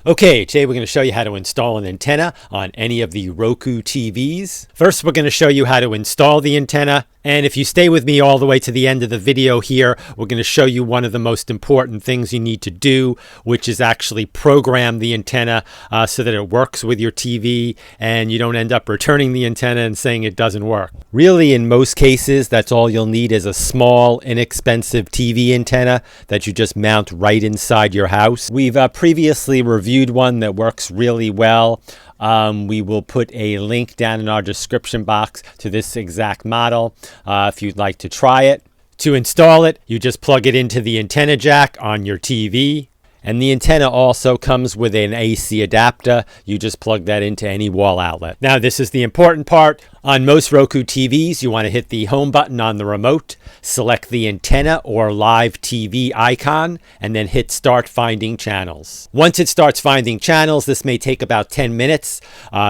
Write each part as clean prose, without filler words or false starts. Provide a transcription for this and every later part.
Okay, today we're going to show you how to install an antenna on any of the Roku TVs. First, we're going to show you how to install the antenna. And if you stay with me all the way to the end of the video here, we're going to show you one of the most important things you need to do, which is actually program the antenna so that it works with your TV and you don't end up returning the antenna and saying it doesn't work. Really, in most cases, that's all you'll need is a small, inexpensive TV antenna that you just mount right inside your house. We've previously reviewed one that works really well. We will put a link down in our description box to this exact model if you'd like to try it. To install it, you just plug it into the antenna jack on your TV. And the antenna also comes with an AC adapter. You just plug that into any wall outlet. Now, this is the important part. On most Roku TVs, you want to hit the home button on the remote, select the antenna or live TV icon, and then hit start finding channels. Once it starts finding channels, this may take about 10 minutes,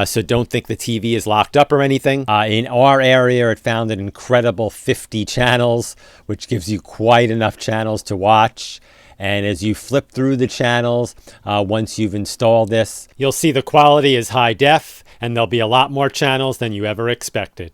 so don't think the TV is locked up or anything. In our area, it found an incredible 50 channels, which gives you quite enough channels to watch. And as you flip through the channels, once you've installed this, you'll see the quality is high def, and there'll be a lot more channels than you ever expected.